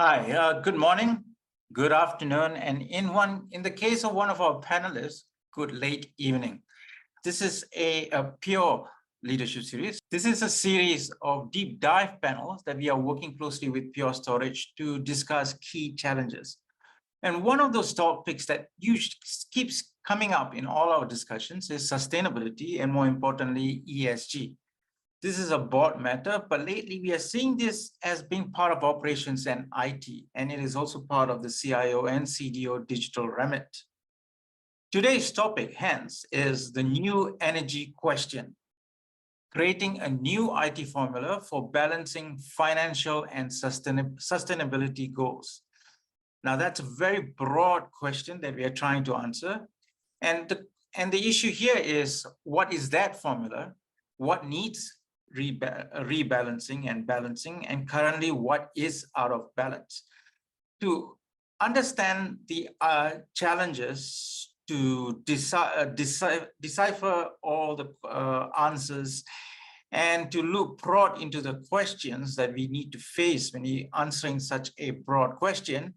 Hi, good morning, good afternoon, and in the case of one of our panelists, good late evening. This is a pure leadership series. This is a series of deep dive panels that we are working closely with Pure Storage to discuss key challenges. And one of those topics that keeps coming up in all our discussions is sustainability and, more importantly, ESG. This is a broad matter, but lately we are seeing this as being part of operations and IT, and it is also part of the CIO and CDO digital remit. Today's topic, hence, is the new energy question, creating a new IT formula for balancing financial and sustainability goals. Now, that's a very broad question that we are trying to answer. And the issue here is, what is that formula? What needs rebalancing and balancing, and currently what is out of balance? To understand the challenges, to decipher all the answers, and to look broad into the questions that we need to face when we're answering such a broad question,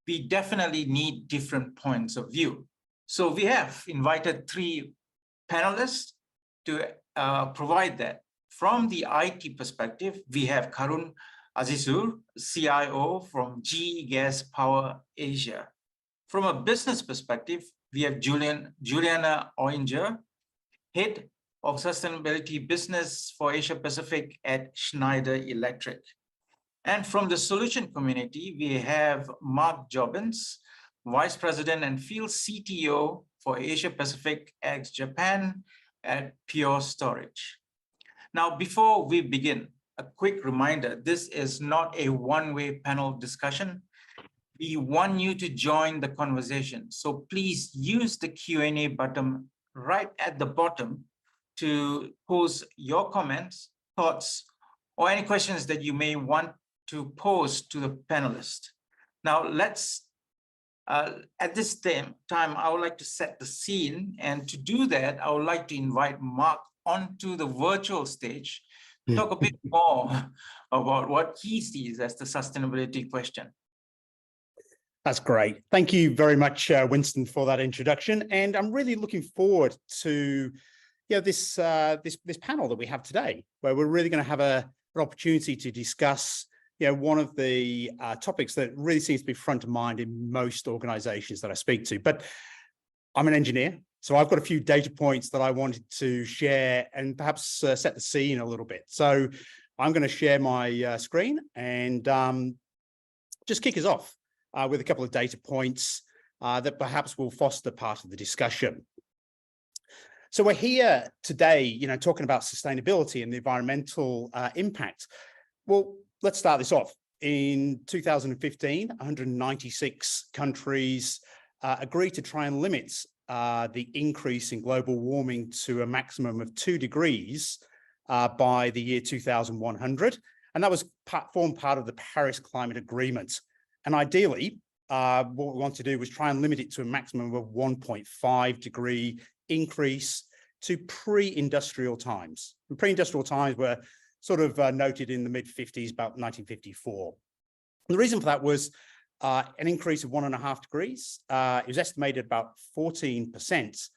we definitely need different points of view. So we have invited 3 panelists to provide that. From the IT perspective, we have Karun Azhisur, CIO from GE Gas Power Asia. From a business perspective, we have Juliana Oinger, Head of Sustainability Business for Asia Pacific at Schneider Electric. And from the solution community, we have Mark Jobbins, Vice President and Field CTO for Asia Pacific ex-Japan at Pure Storage. Now, before we begin, a quick reminder, this is not a one-way panel discussion. We want you to join the conversation. So please use the Q&A button right at the bottom to post your comments, thoughts, or any questions that you may want to pose to the panelists. Now, at this time, I would like to set the scene. And to do that, I would like to invite Mark onto the virtual stage to talk a bit more about what he sees as the sustainability question. That's great. Thank you very much, Winston, for that introduction. And I'm really looking forward to this panel that we have today, where we're really going to have an opportunity to discuss one of the topics that really seems to be front of mind in most organizations that I speak to. But I'm an engineer, so I've got a few data points that I wanted to share and perhaps set the scene a little bit. So I'm going to share my screen and just kick us off with a couple of data points that perhaps will foster part of the discussion. So we're here today, talking about sustainability and the environmental impact. Well, let's start this off. In 2015, 196 countries agreed to try and limit the increase in global warming to a maximum of 2 degrees by the year 2100. And that was formed part of the Paris Climate Agreement. And ideally, what we want to do was try and limit it to a maximum of 1.5 degree increase to pre-industrial times. And pre-industrial times were sort of noted in the mid-50s, about 1954. And the reason for that was an increase of 1.5 degrees. It was estimated about 14%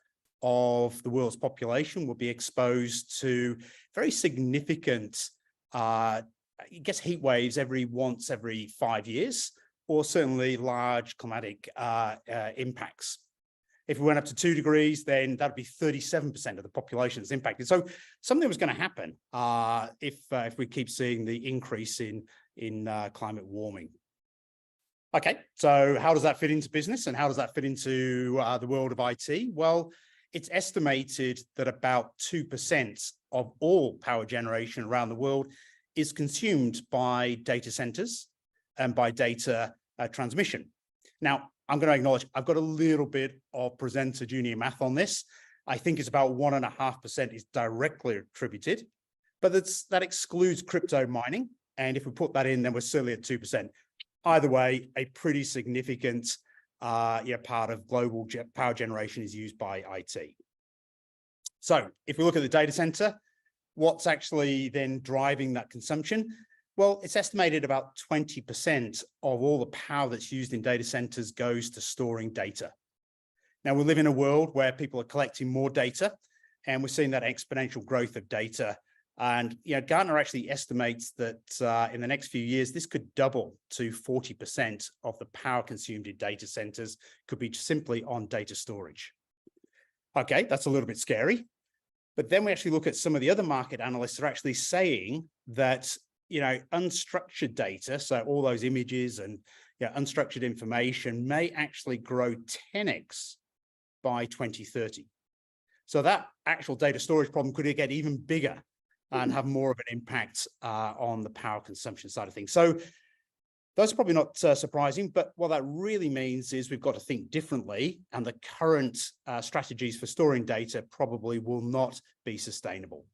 of the world's population will be exposed to very significant, heat waves once every 5 years, or certainly large climatic impacts. If we went up to 2 degrees, then that'd be 37% of the population that's impacted. So something was going to happen if we keep seeing the increase in climate warming. Okay, so how does that fit into business and how does that fit into the world of IT? Well, it's estimated that about 2% of all power generation around the world is consumed by data centers and by data transmission. Now, I'm going to acknowledge I've got a little bit of presenter junior math on this. I think it's about 1.5% is directly attributed, but that excludes crypto mining. And if we put that in, then we're certainly at 2%. Either way, a pretty significant part of global power generation is used by IT. So if we look at the data center, what's actually then driving that consumption? Well, it's estimated about 20% of all the power that's used in data centers goes to storing data. Now, we live in a world where people are collecting more data, and we're seeing that exponential growth of data. And Gartner actually estimates that in the next few years, this could double to 40% of the power consumed in data centers could be simply on data storage. Okay, that's a little bit scary. But then we actually look at some of the other market analysts are actually saying that unstructured data, so all those images and unstructured information may actually grow 10x by 2030. So that actual data storage problem could get even bigger and have more of an impact on the power consumption side of things. So those are probably not surprising, but what that really means is we've got to think differently, and the current strategies for storing data probably will not be sustainable.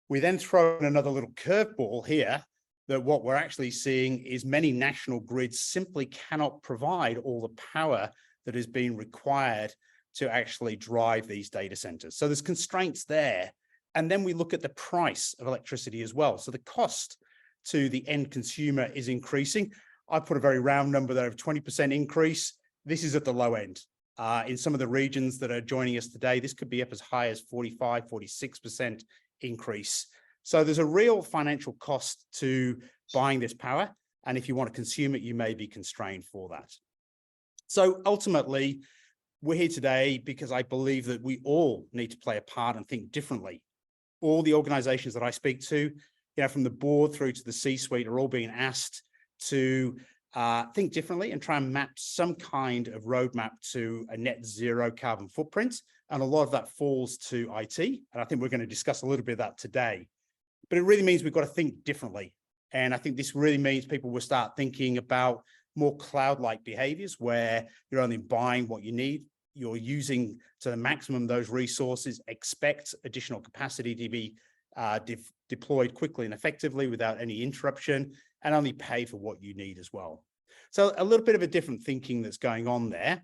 We then throw in another little curveball here, that what we're actually seeing is many national grids simply cannot provide all the power that is being required to actually drive these data centers. So there's constraints there. And then we look at the price of electricity as well. So the cost to the end consumer is increasing. I put a very round number there of 20% increase. This is at the low end. In some of the regions that are joining us today, this could be up as high as 45, 46% increase. So there's a real financial cost to buying this power. And if you want to consume it, you may be constrained for that. So ultimately, we're here today because I believe that we all need to play a part and think differently. All the organizations that I speak to, from the board through to the C-suite, are all being asked to think differently and try and map some kind of roadmap to a net zero carbon footprint. And a lot of that falls to IT. And I think we're going to discuss a little bit of that today. But it really means we've got to think differently. And I think this really means people will start thinking about more cloud-like behaviors where you're only buying what you need, you're using to the maximum those resources, expect additional capacity to be deployed quickly and effectively without any interruption, and only pay for what you need as well. So a little bit of a different thinking that's going on there.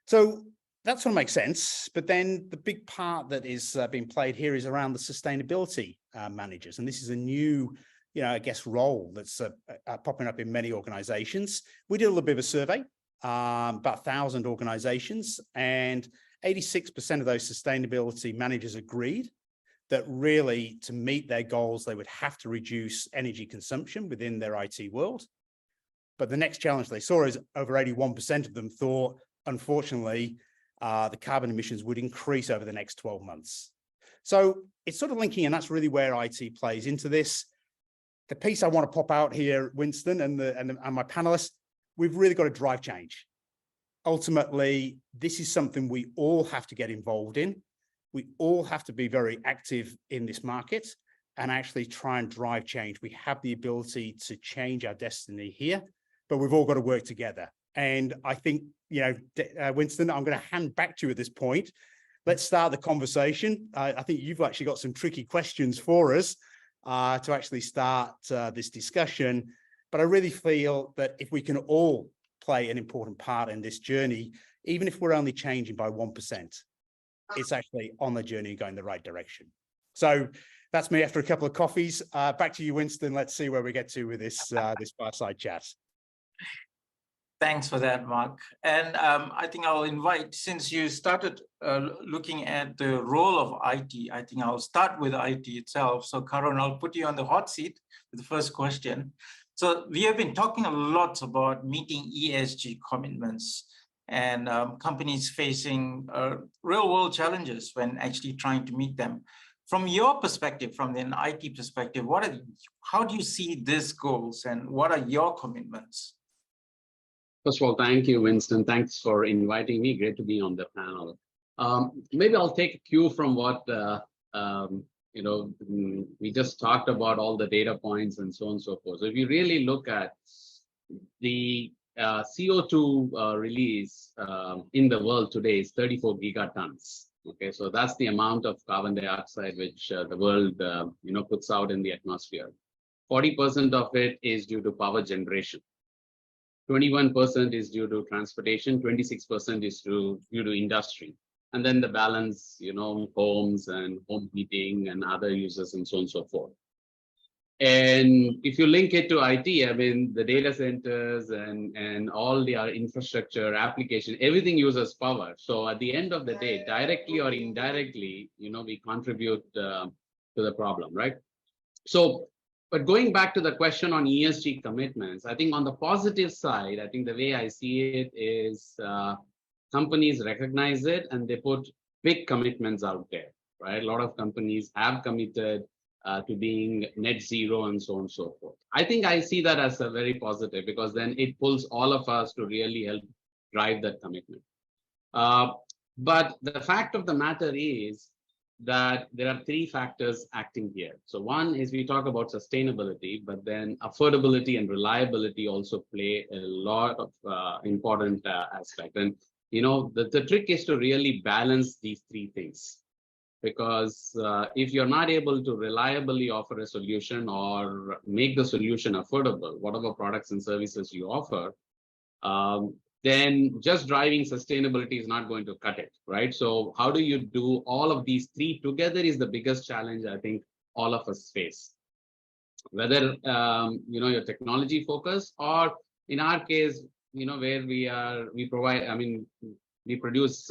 So that sort of makes sense. But then the big part that is being played here is around the sustainability managers. And this is a new, I guess, role that's popping up in many organizations. We did a little bit of a survey, about 1,000 organizations, and 86% of those sustainability managers agreed that really to meet their goals, they would have to reduce energy consumption within their IT world. But the next challenge they saw is over 81% of them thought, unfortunately, the carbon emissions would increase over the next 12 months. So it's sort of linking, and that's really where IT plays into this. The piece I want to pop out here, Winston and my panelists, we've really got to drive change. Ultimately, this is something we all have to get involved in. We all have to be very active in this market and actually try and drive change. We have the ability to change our destiny here, but we've all got to work together. And I think, Winston, I'm going to hand back to you at this point. Let's start the conversation. I think you've actually got some tricky questions for us to actually start this discussion. But I really feel that if we can all play an important part in this journey, even if we're only changing by 1%, it's actually on the journey going the right direction. So that's me after a couple of coffees. Back to you, Winston. Let's see where we get to with this this fireside chat. Thanks for that, Mark. And I think I'll invite, since you started looking at the role of IT, I think I'll start with IT itself. So Karun, I'll put you on the hot seat with the first question. So we have been talking a lot about meeting ESG commitments and companies facing real world challenges when actually trying to meet them. From your perspective, from an IT perspective, how do you see these goals and what are your commitments? First of all, thank you, Winston. Thanks for inviting me. Great to be on the panel. Maybe I'll take a cue from what we just talked about, all the data points and so on and so forth. So if you really look at the CO2 release in the world today is 34 gigatons. Okay, so that's the amount of carbon dioxide which the world puts out in the atmosphere. 40% of it is due to power generation. 21% is due to transportation, 26% is due to industry. And then the balance, homes and home heating and other users and so on and so forth. And if you link it to IT, I mean, the data centers and all our infrastructure, application, everything uses power. So at the end of the day, directly or indirectly, we contribute to the problem, right? So, but going back to the question on ESG commitments, I think on the positive side, I think the way I see it is companies recognize it and they put big commitments out there, right? A lot of companies have committed to being net zero and so on and so forth. I think I see that as a very positive because then it pulls all of us to really help drive that commitment. But the fact of the matter is that there are three factors acting here. So one is we talk about sustainability, but then affordability and reliability also play a lot of important aspect. And the trick is to really balance these three things. Because if you're not able to reliably offer a solution or make the solution affordable, whatever products and services you offer, then just driving sustainability is not going to cut it, right? So how do you do all of these three together is the biggest challenge I think all of us face. Whether your technology focus or in our case, where we provide, we produce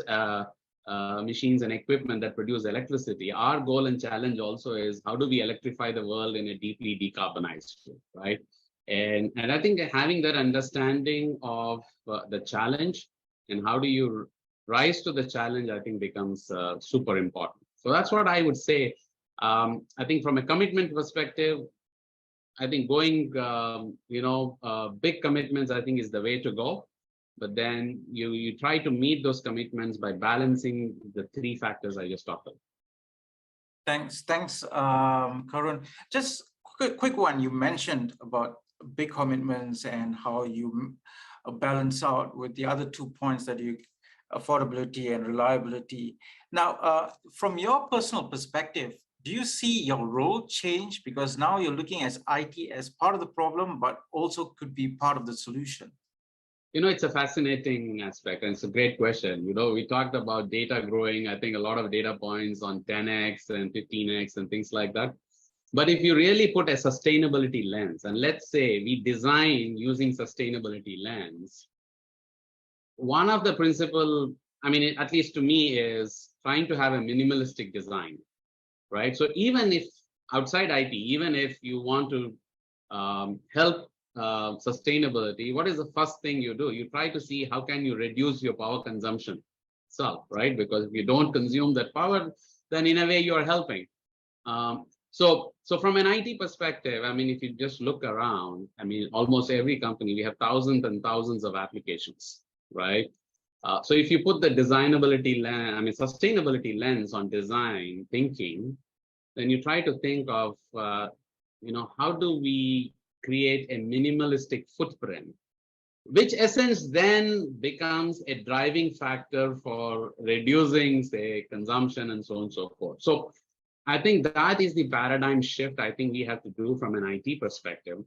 machines and equipment that produce electricity. Our goal and challenge also is how do we electrify the world in a deeply decarbonized way, right? And I think having that understanding of the challenge and how do you rise to the challenge, I think becomes super important. So that's what I would say. I think from a commitment perspective, I think going, big commitments, I think is the way to go. But then you try to meet those commitments by balancing the three factors I just talked about. Thanks, Karun. Just quick one. You mentioned about big commitments and how you balance out with the other 2 points that affordability and reliability. Now, from your personal perspective, do you see your role change? Because now you're looking at IT as part of the problem, but also could be part of the solution. It's a fascinating aspect and it's a great question. We talked about data growing, I think a lot of data points on 10x and 15x and things like that. But if you really put a sustainability lens, and let's say we design using sustainability lens, one of the principle, at least to me, is trying to have a minimalistic design, right? So even if outside IT, even if you want to help sustainability, what is the first thing you do? You try to see how can you reduce your power consumption itself, right? Because if you don't consume that power, then in a way you are helping. So from an IT perspective, if you just look around, almost every company, we have thousands and thousands of applications, right? So if you put the designability lens, sustainability lens on design thinking, then you try to think of, how do we create a minimalistic footprint, which essence then becomes a driving factor for reducing, say, consumption and so on and so forth. So I think that is the paradigm shift I think we have to do from an IT perspective,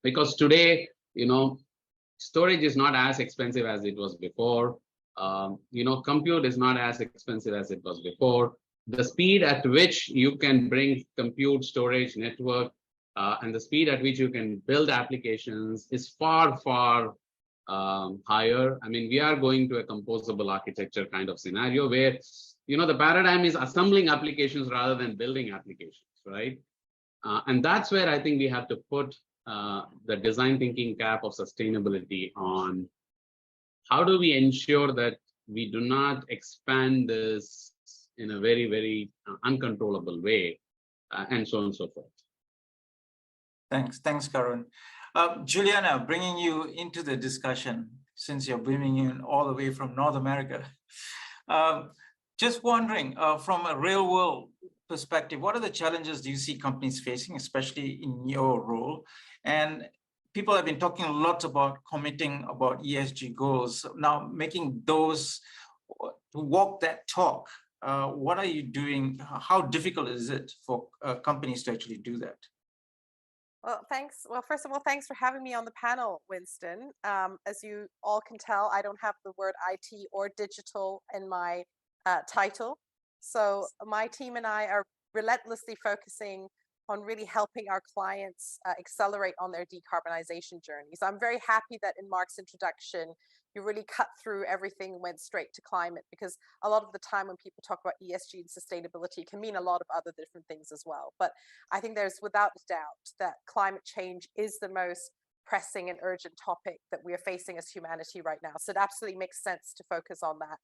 because today, storage is not as expensive as it was before. Compute is not as expensive as it was before. The speed at which you can bring compute, storage, network, and the speed at which you can build applications is far, far higher. We are going to a composable architecture kind of scenario where, the paradigm is assembling applications rather than building applications, right? And that's where I think we have to put the design thinking cap of sustainability on. How do we ensure that we do not expand this in a very, very uncontrollable way, and so on and so forth. Thanks, Karun. Juliana, bringing you into the discussion, since you're bringing in all the way from North America. Just wondering, from a real world perspective, what are the challenges do you see companies facing, especially in your role? And people have been talking a lot about committing about ESG goals. Now, making those to walk that talk, what are you doing? How difficult is it for companies to actually do that? Well, thanks. Well, first of all, thanks for having me on the panel, Winston. As you all can tell, I don't have the word IT or digital in my title. So my team and I are relentlessly focusing on really helping our clients accelerate on their decarbonization journeys. I'm very happy that in Mark's introduction, you really cut through everything and went straight to climate, because a lot of the time when people talk about ESG and sustainability, it can mean a lot of other different things as well. But I think there's without a doubt that climate change is the most pressing and urgent topic that we are facing as humanity right now. So it absolutely makes sense to focus on that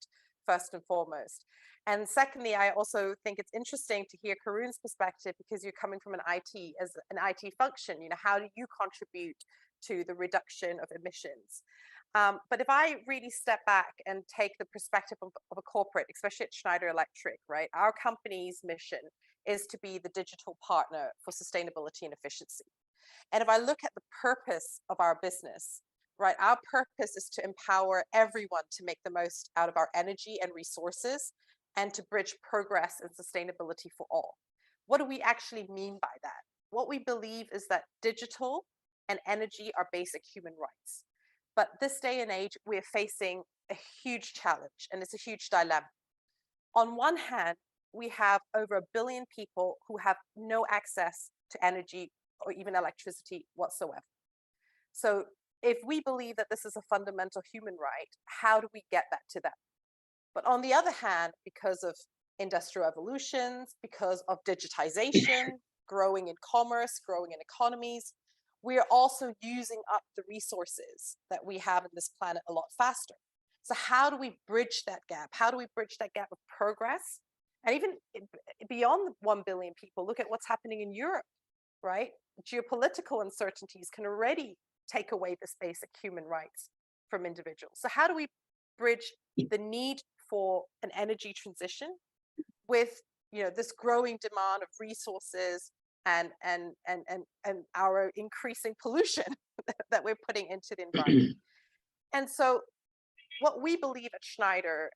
first and foremost. And secondly, I also think it's interesting to hear Karun's perspective, because you're coming from an IT, as an IT function, you know, how do you contribute to the reduction of emissions? But if I really step back and take the perspective of a corporate, especially at Schneider Electric, right? Our company's mission is to be the digital partner for sustainability and efficiency. And if I look at the purpose of our business, right, our purpose is to empower everyone to make the most out of our energy and resources, and to bridge progress and sustainability for all. What do we actually mean by that? What we believe is that digital and energy are basic human rights. But this day and age, we're facing a huge challenge, and it's a huge dilemma. On one hand, we have over 1 billion people who have no access to energy or even electricity whatsoever. So if we believe that this is a fundamental human right, how do we get that to them? But on the other hand, because of industrial revolutions, because of digitization, growing in commerce, growing in economies, we are also using up the resources that we have in this planet a lot faster. So how do we bridge that gap? How do we bridge that gap of progress? And even beyond the 1 billion people, look at what's happening in Europe, right? Geopolitical uncertainties can already take away this basic human rights from individuals. So how do we bridge the need for an energy transition with, you know, this growing demand of resources and our increasing pollution that we're putting into the environment? And so what we believe at Schneider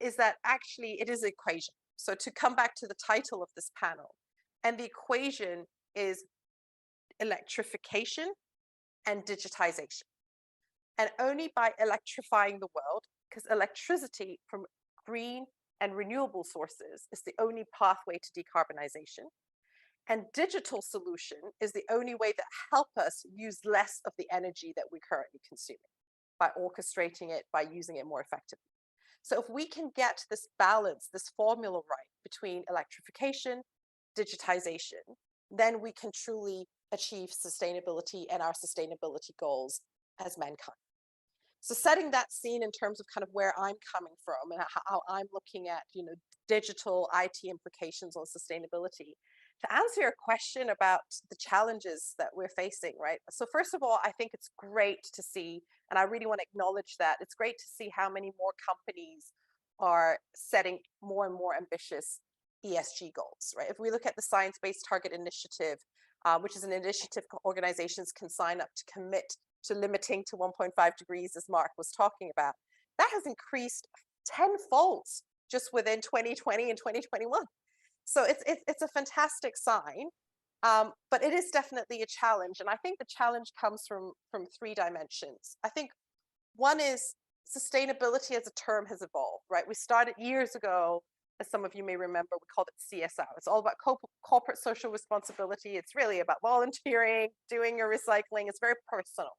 is that actually it is an equation. So to come back to the title of this panel, and the equation is electrification and digitization. And only by electrifying the world, because electricity from green and renewable sources is the only pathway to decarbonization. And digital solution is the only way that help us use less of the energy that we're currently consuming, by orchestrating it, by using it more effectively. So if we can get this balance, this formula right between electrification, digitization, then we can truly achieve sustainability and our sustainability goals as mankind. So setting that scene in terms of kind of where I'm coming from and how I'm looking at, you know, digital IT implications on sustainability. To answer your question about the challenges that we're facing, right? So first of all, I think it's great to see, and I really want to acknowledge that, it's great to see how many more companies are setting more and more ambitious ESG goals, right? If we look at the Science-Based Target Initiative, which is an initiative organizations can sign up to commit to limiting to 1.5 degrees, as Mark was talking about, that has increased tenfold just within 2020 and 2021. So it's a fantastic sign, but it is definitely a challenge. And I think the challenge comes from 3 dimensions. I think one is sustainability as a term has evolved, right? We started years ago, as some of you may remember, we called it CSR. It's all about corporate social responsibility. It's really about volunteering, doing your recycling. It's very personal.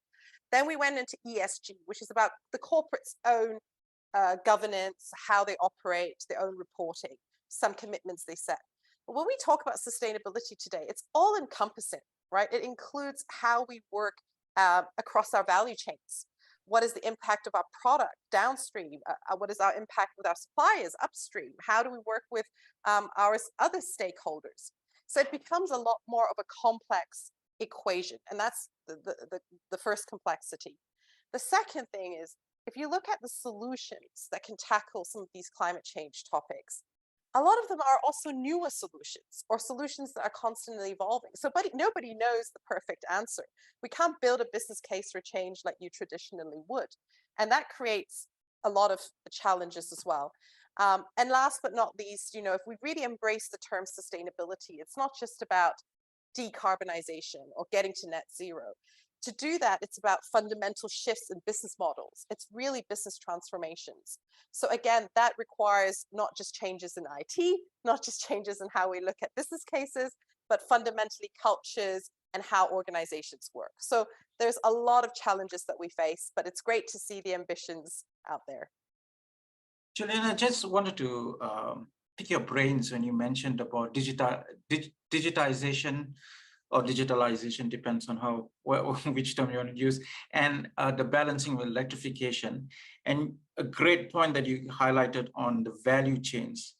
Then we went into ESG, which is about the corporate's own governance, how they operate, their own reporting, some commitments they set. But when we talk about sustainability today, it's all encompassing, right? It includes how we work across our value chains. What is the impact of our product downstream? What is our impact with our suppliers upstream? How do we work with our other stakeholders? So it becomes a lot more of a complex equation, and that's the first complexity. The second thing is, if you look at the solutions that can tackle some of these climate change topics, a lot of them are also newer solutions, or solutions that are constantly evolving. So nobody knows the perfect answer. We can't build a business case for change like you traditionally would. And that creates a lot of challenges as well. And last but not least, you know, if we really embrace the term sustainability, it's not just about decarbonization or getting to net zero. To do that, it's about fundamental shifts in business models. It's really business transformations. So again, that requires not just changes in IT, not just changes in how we look at business cases, but fundamentally cultures and how organizations work. So there's a lot of challenges that we face, but it's great to see the ambitions out there. Julian, I just wanted to pick your brains when you mentioned about digitization or digitalization, depends on how which term you want to use, and the balancing with electrification. And a great point that you highlighted on the value chains.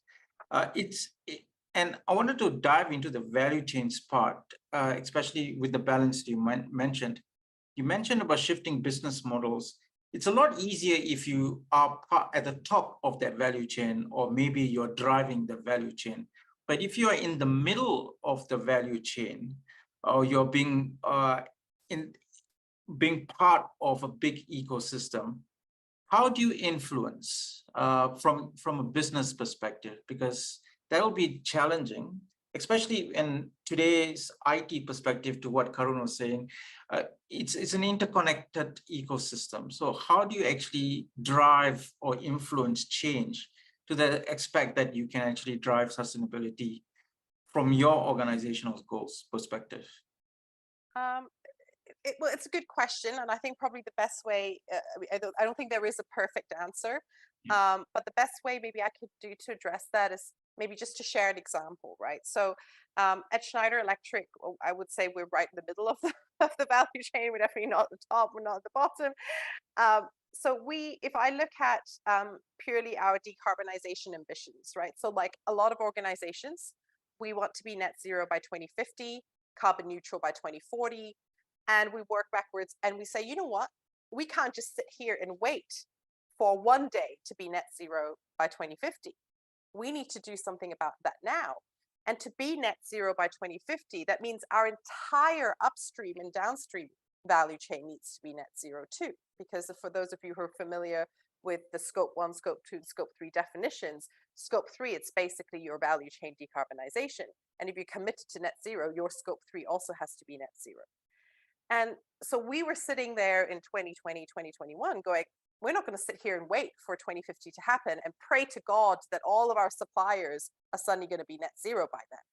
And I wanted to dive into the value chains part, especially with the balance you mentioned. You mentioned about shifting business models. It's a lot easier if you are at the top of that value chain, or maybe you're driving the value chain. But if you are in the middle of the value chain, or you're being part of a big ecosystem, how do you influence from a business perspective? Because that will be challenging, especially in today's IT perspective, to what Karun was saying. It's an interconnected ecosystem. So how do you actually drive or influence change to the aspect that you can actually drive sustainability from your organizational goals perspective? Well, it's a good question, and I think probably the best way, I don't think there is a perfect answer, but the best way maybe I could do to address that is maybe just to share an example, right? So at Schneider Electric, I would say we're right in the middle of the value chain. We're definitely not at the top, we're not at the bottom. So if I look at purely our decarbonization ambitions, right? So like a lot of organizations, we want to be net zero by 2050, carbon neutral by 2040, and we work backwards and we say, you know what? We can't just sit here and wait for one day to be net zero by 2050. We need to do something about that now. And to be net zero by 2050, that means our entire upstream and downstream value chain needs to be net zero too. Because for those of you who are familiar with the scope 1, scope 2, scope 3 definitions, scope 3, it's basically your value chain decarbonization. And if you're committed to net zero, your scope 3 also has to be net zero. And so we were sitting there in 2020, 2021 going, we're not going to sit here and wait for 2050 to happen and pray to God that all of our suppliers are suddenly going to be net zero by then.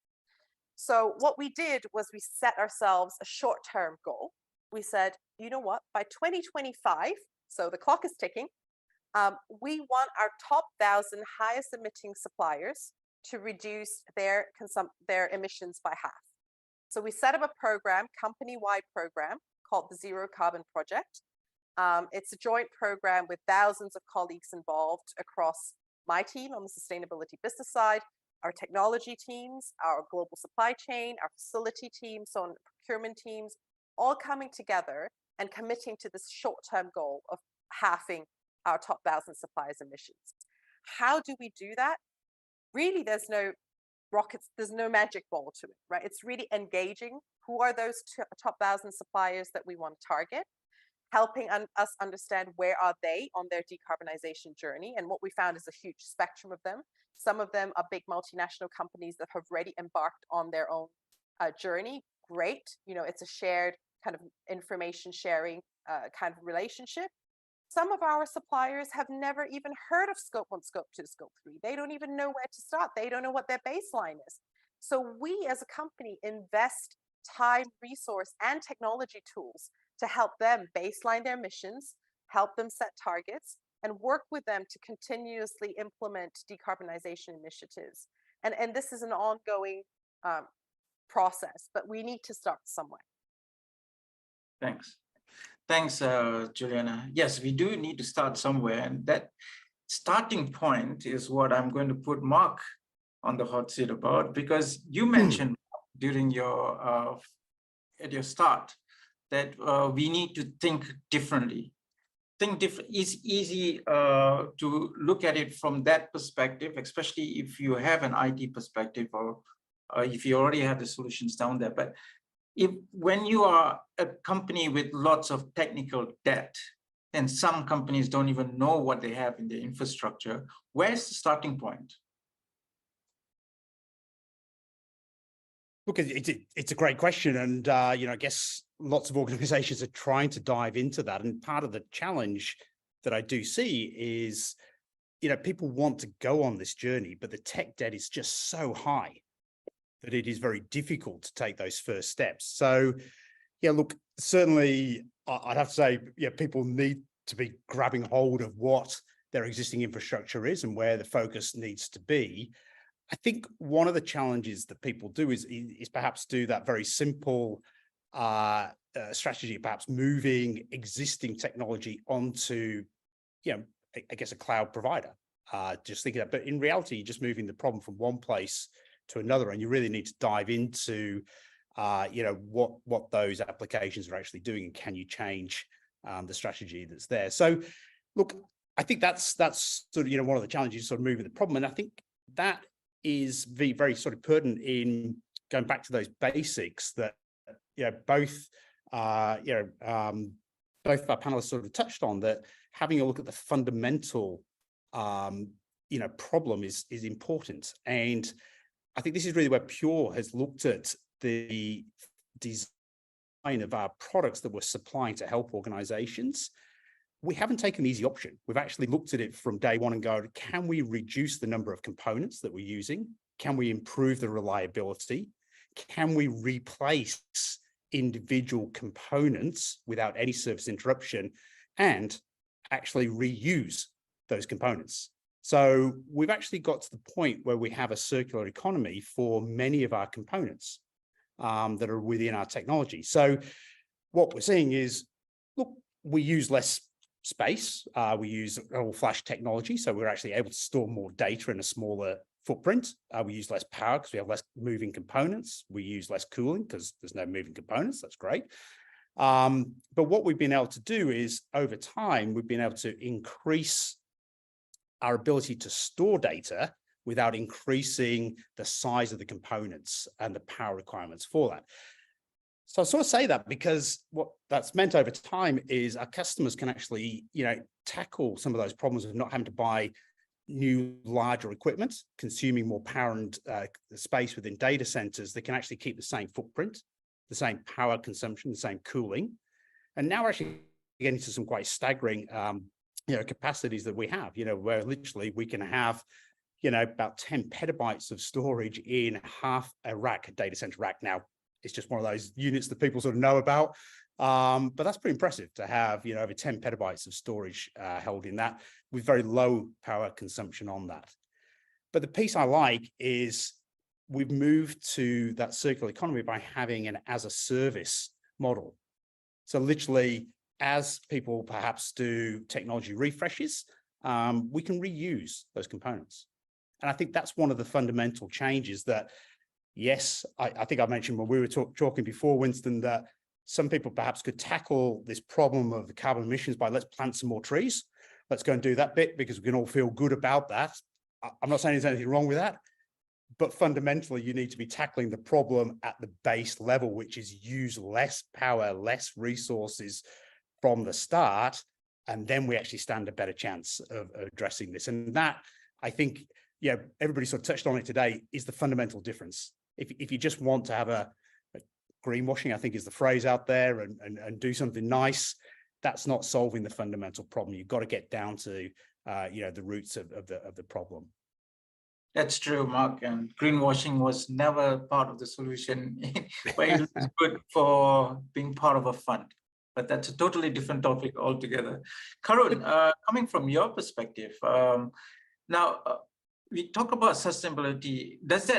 So what we did was we set ourselves a short-term goal. We said, you know what, by 2025, so the clock is ticking, we want our top 1,000 highest emitting suppliers to reduce their emissions by half. So we set up a program, company-wide program called the Zero Carbon Project. It's a joint program with thousands of colleagues involved across my team on the sustainability business side, our technology teams, our global supply chain, our facility teams, so on procurement teams, all coming together and committing to this short-term goal of halving our top 1,000 suppliers' emissions. How do we do that? Really, there's no rockets, there's no magic ball to it, right? It's really engaging who are those top 1,000 suppliers that we want to target, helping us understand where are they on their decarbonization journey. And what we found is a huge spectrum of them. Some of them are big multinational companies that have already embarked on their own journey. Great, you know, it's a shared kind of information sharing kind of relationship. Some of our suppliers have never even heard of scope 1, scope 2, scope 3. They don't even know where to start. They don't know what their baseline is. So we as a company invest time, resource, and technology tools to help them baseline their missions, help them set targets, and work with them to continuously implement decarbonization initiatives. And this is an ongoing process, but we need to start somewhere. Thanks. Thanks, Juliana. Yes, we do need to start somewhere, and that starting point is what I'm going to put Mark on the hot seat about, because you mentioned during your at your start that we need to think differently. It's easy to look at it from that perspective, especially if you have an IT perspective or if you already have the solutions down there. But when you are a company with lots of technical debt, and some companies don't even know what they have in their infrastructure, where's the starting point? Look, it's a great question, and you know, I guess lots of organizations are trying to dive into that. And part of the challenge that I do see is, you know, people want to go on this journey, but the tech debt is just so high but it is very difficult to take those first steps. So, yeah, look, certainly I'd have to say, yeah, people need to be grabbing hold of what their existing infrastructure is and where the focus needs to be. I think one of the challenges that people do is perhaps do that very simple strategy, perhaps moving existing technology onto, I guess, a cloud provider. Just thinking that, but in reality, you're just moving the problem from one place to another, and you really need to dive into, what those applications are actually doing, and can you change the strategy that's there. So, look, I think that's sort of one of the challenges, sort of moving the problem, and I think that is very sort of pertinent in going back to those basics that both our panelists sort of touched on, that having a look at the fundamental problem is important. And I think this is really where Pure has looked at the design of our products that we're supplying to help organizations. We haven't taken the easy option. We've actually looked at it from day one and go, can we reduce the number of components that we're using? Can we improve the reliability? Can we replace individual components without any service interruption and actually reuse those components? So we've actually got to the point where we have a circular economy for many of our components that are within our technology. So what we're seeing is, look, we use less space. We use all-flash technology, so we're actually able to store more data in a smaller footprint. We use less power because we have less moving components. We use less cooling because there's no moving components. That's great. But what we've been able to do is, over time, we've been able to increase our ability to store data without increasing the size of the components and the power requirements for that. So I sort of say that because what that's meant over time is our customers can actually, tackle some of those problems of not having to buy new, larger equipment, consuming more power and space within data centers. They can actually keep the same footprint, the same power consumption, the same cooling. And now we're actually getting to some quite staggering, capacities that we have, where literally we can have, about 10 petabytes of storage in half a rack, a data center rack. Now, it's just one of those units that people sort of know about. But that's pretty impressive to have, over 10 petabytes of storage held in that with very low power consumption on that. But the piece I like is we've moved to that circular economy by having an as a service model. So literally, as people perhaps do technology refreshes, we can reuse those components. And I think that's one of the fundamental changes that, yes, I think I mentioned when we were talking before, Winston, that some people perhaps could tackle this problem of the carbon emissions by let's plant some more trees. Let's go and do that bit because we can all feel good about that. I'm not saying there's anything wrong with that, but fundamentally you need to be tackling the problem at the base level, which is use less power, less resources from the start, and then we actually stand a better chance of addressing this. And that, I think, everybody sort of touched on it today, is the fundamental difference. If you just want to have a greenwashing, I think is the phrase out there, and do something nice, that's not solving the fundamental problem. You've got to get down to the roots of the problem. That's true, Mark. And greenwashing was never part of the solution, but it was good for being part of a fund. But that's a totally different topic altogether. Karun, coming from your perspective, now we talk about sustainability.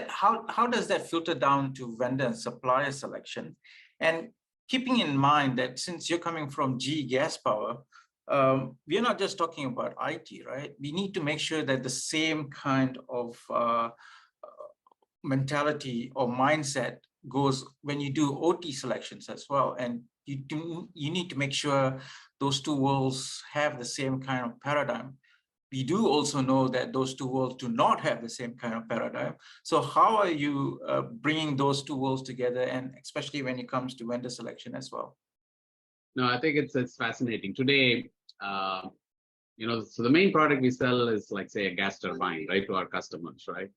How does that filter down to vendor and supplier selection? And keeping in mind that since you're coming from GE Gas Power, we're not just talking about IT, right? We need to make sure that the same kind of mentality or mindset goes when you do OT selections as well. And you need to make sure those two worlds have the same kind of paradigm. We do also know that those two worlds do not have the same kind of paradigm. So how are you bringing those two worlds together, and especially when it comes to vendor selection as well? No, I think it's fascinating. Today, so the main product we sell is like, say, a gas turbine, right, to our customers, right?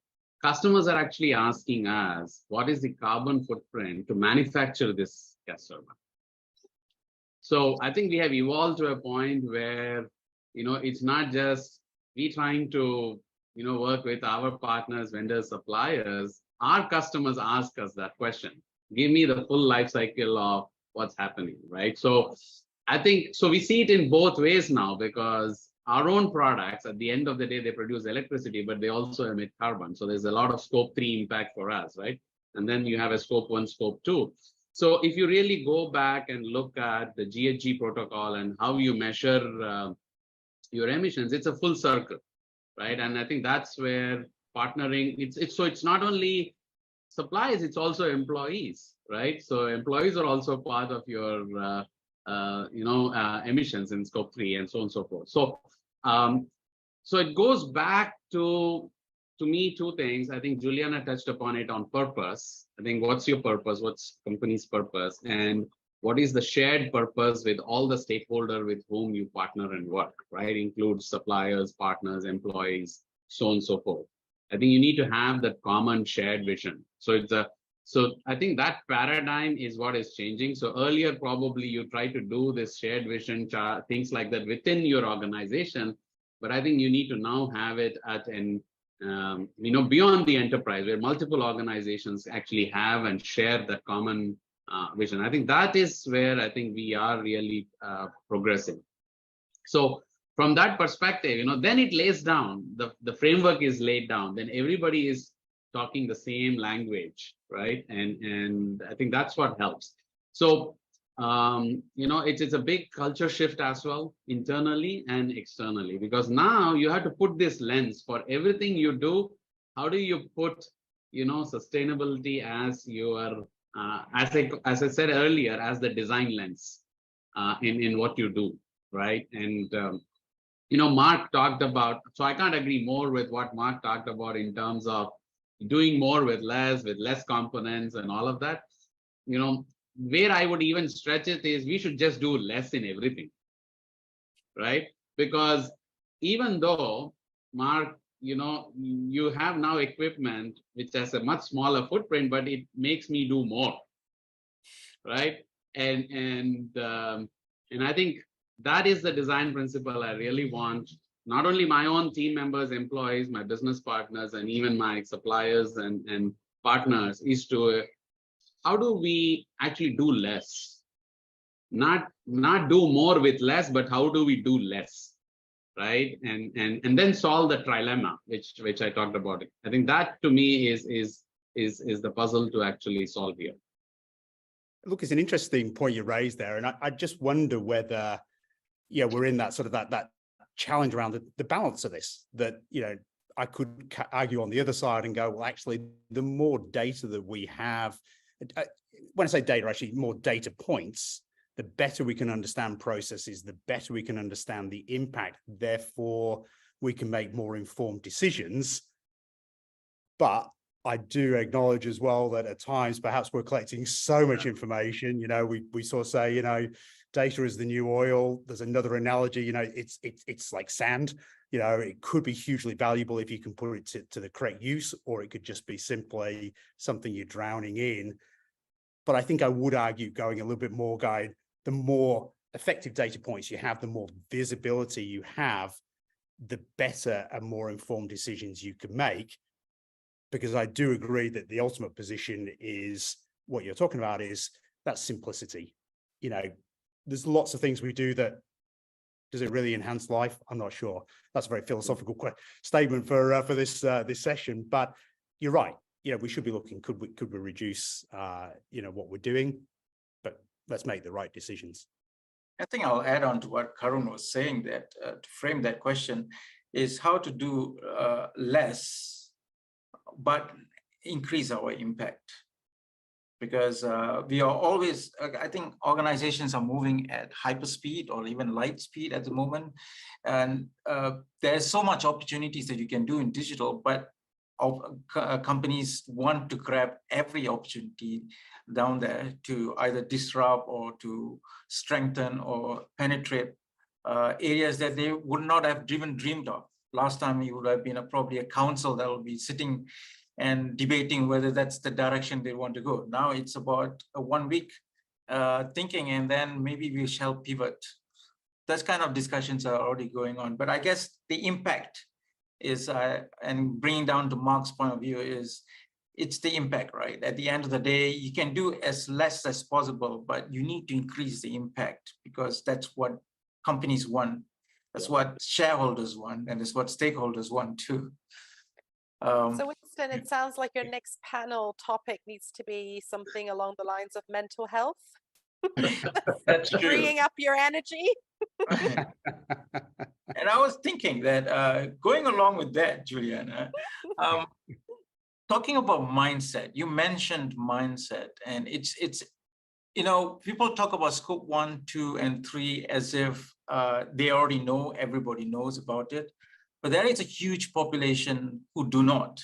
Customers are actually asking us, what is the carbon footprint to manufacture this gas turbine? So I think we have evolved to a point where, it's not just we trying to, work with our partners, vendors, suppliers our customers ask us that question. Give me the full life cycle of what's happening, right? So I think, so we see it in both ways now, because our own products, at the end of the day, they produce electricity, but they also emit carbon. So there's a lot of scope 3 impact for us, right? And then you have a scope 1, scope 2. So if you really go back and look at the GHG protocol and how you measure your emissions, it's a full circle, right? And I think that's where partnering, it's not only suppliers, it's also employees, right? So employees are also part of your emissions in scope 3 and so on and so forth. So so it goes back to me, two things. I think Juliana touched upon it on purpose. I think, what's your purpose? What's company's purpose? And what is the shared purpose with all the stakeholders with whom you partner and work, right? Includes suppliers, partners, employees, so on and so forth. I think you need to have that common shared vision. So I think that paradigm is what is changing. So earlier, probably you try to do this shared vision, things like that within your organization, but I think you need to now have it at an beyond the enterprise, where multiple organizations actually have and share that common vision. I think that is where I think we are really progressing. So from that perspective, then it lays down, the framework is laid down, then everybody is talking the same language, right? And I think that's what helps. So it's a big culture shift as well, internally and externally, because now you have to put this lens for everything you do. How do you put sustainability as your as I said earlier, as the design lens in what you do, right? And Mark talked about, so I can't agree more with what Mark talked about in terms of doing more with less components and all of that. Where I would even stretch it is, we should just do less in everything, right? Because even though, Mark, you have now equipment which has a much smaller footprint, but it makes me do more, right? And I think that is the design principle I really want, not only my own team members, employees, my business partners, and even my suppliers and partners, is to how do we actually do less? Not do more with less, but how do we do less, right? And then solve the trilemma, which I talked about. I think that to me is the puzzle to actually solve here. Look, it's an interesting point you raised there, and I just wonder whether, we're in that sort of that challenge around the balance of this. That I could argue on the other side and go, well, actually, the more data that we have. When I say data, actually more data points, the better we can understand processes, the better we can understand the impact. Therefore, we can make more informed decisions. But I do acknowledge as well that at times, perhaps we're collecting so much information. We sort of say, data is the new oil. There's another analogy. It's like sand. It could be hugely valuable if you can put it to the correct use, or it could just be simply something you're drowning in. But I think I would argue, going a little bit more guide, the more effective data points you have, the more visibility you have, the better and more informed decisions you can make. Because I do agree that the ultimate position is what you're talking about, is that simplicity. There's lots of things we do that, does it really enhance life? I'm not sure. That's a very philosophical statement for this session. But you're right. We should be looking, could we reduce what we're doing, but let's make the right decisions. I think I'll add on to what Karun was saying, that to frame that question is how to do less, but increase our impact. Because we are always, I think organizations are moving at hyperspeed or even light speed at the moment. And there's so much opportunities that you can do in digital, but companies want to grab every opportunity down there to either disrupt or to strengthen or penetrate areas that they would not have even dreamed of. Last time it would have been probably a council that will be sitting and debating whether that's the direction they want to go. Now it's about a 1 week thinking, and then maybe we shall pivot. Those kind of discussions are already going on. But I guess the impact is, and bringing down to Mark's point of view, is it's the impact, right? At the end of the day, you can do as less as possible, but you need to increase the impact because that's what companies want. That's what shareholders want, and that's what stakeholders want too. So Winston, it sounds like your next panel topic needs to be something along the lines of mental health. That's true. Freeing up your energy. And I was thinking that going along with that, Juliana, talking about mindset, you mentioned mindset, and it's people talk about scope 1, 2, and 3 as if they already know, everybody knows about it. But there is a huge population who do not,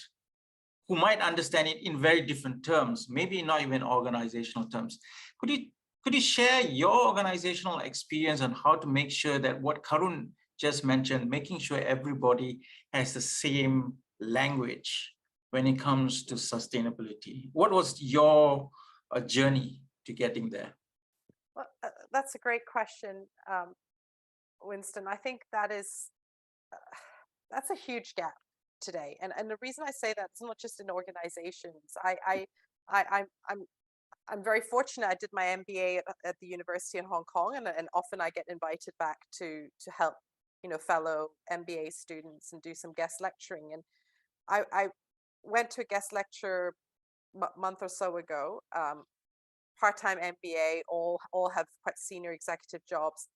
who might understand it in very different terms, maybe not even organizational terms. Could you share your organizational experience on how to make sure that what Karun just mentioned, making sure everybody has the same language when it comes to sustainability? What was your journey to getting there? Well, that's a great question, Winston. I think that's a huge gap today, and the reason I say that is not just in organizations. I'm very fortunate. I did my MBA at the university in Hong Kong, and often I get invited back to help fellow MBA students and do some guest lecturing. And I went to a guest lecture a month or so ago. Part-time MBA, all have quite senior executive jobs.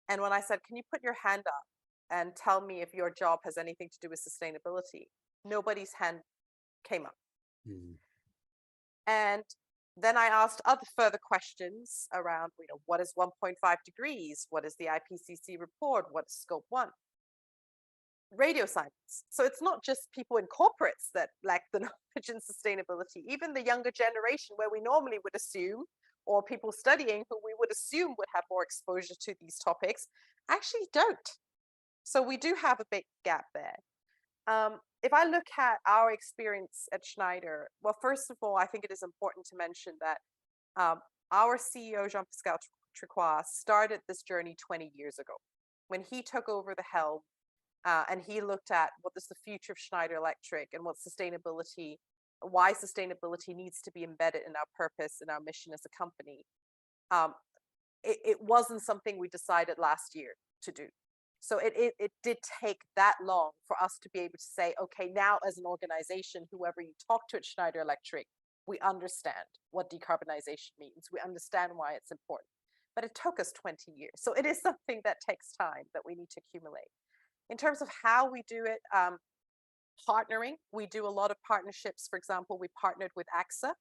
And when I said, "Can you put your hand up and tell me if your job has anything to do with sustainability?" nobody's hand came up. And then I asked other further questions around, what is 1.5 degrees? What is the IPCC report? What's scope 1? Radio silence. So it's not just people in corporates that lack the knowledge in sustainability. Even the younger generation, where we normally would assume, or people studying who we would assume would have more exposure to these topics, actually don't. So we do have a big gap there. If I look at our experience at Schneider, well, first of all, I think it is important to mention that our CEO, Jean-Pascal Tricoire, started this journey 20 years ago when he took over the helm and he looked at what is the future of Schneider Electric and what sustainability, why sustainability needs to be embedded in our purpose and our mission as a company. It wasn't something we decided last year to do. So it did take that long for us to be able to say, okay, now as an organization, whoever you talk to at Schneider Electric, we understand what decarbonization means. We understand why it's important. But it took us 20 years. So it is something that takes time that we need to accumulate. In terms of how we do it, partnering, we do a lot of partnerships. For example, we partnered with AXA.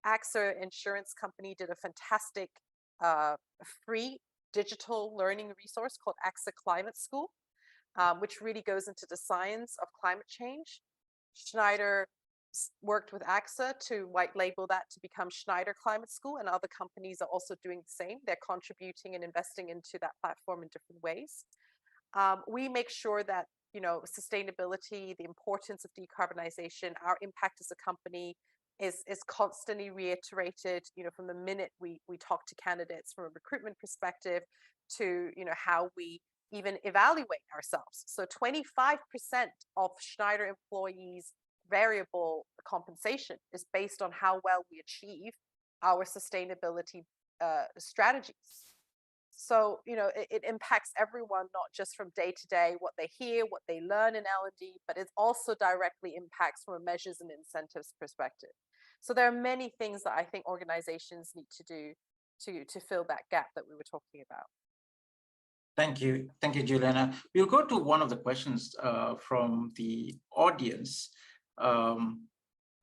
AXA insurance company did a fantastic free digital learning resource called AXA Climate School, which really goes into the science of climate change. Schneider worked with AXA to white label that to become Schneider Climate School, and other companies are also doing the same. They're contributing and investing into that platform in different ways. We make sure that sustainability, the importance of decarbonization, our impact as a company is constantly reiterated, from the minute we talk to candidates from a recruitment perspective to, how we even evaluate ourselves. So 25% of Schneider employees' variable compensation is based on how well we achieve our sustainability strategies. So, it impacts everyone, not just from day to day, what they hear, what they learn in L&D, but it also directly impacts from a measures and incentives perspective. So there are many things that I think organizations need to do to fill that gap that we were talking about. Thank you, Juliana. We'll go to one of the questions from the audience.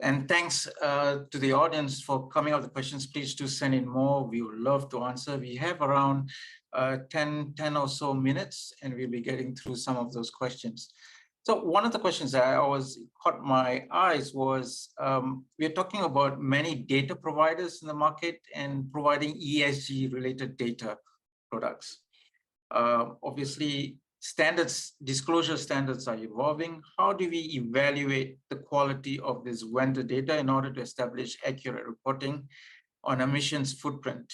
And thanks to the audience for coming up with the questions. Please do send in more. We would love to answer. We have around 10 or so minutes, and we'll be getting through some of those questions. So one of the questions that I always caught my eyes was, we're talking about many data providers in the market and providing ESG related data products. Obviously, disclosure standards are evolving. How do we evaluate the quality of this vendor data in order to establish accurate reporting on emissions footprint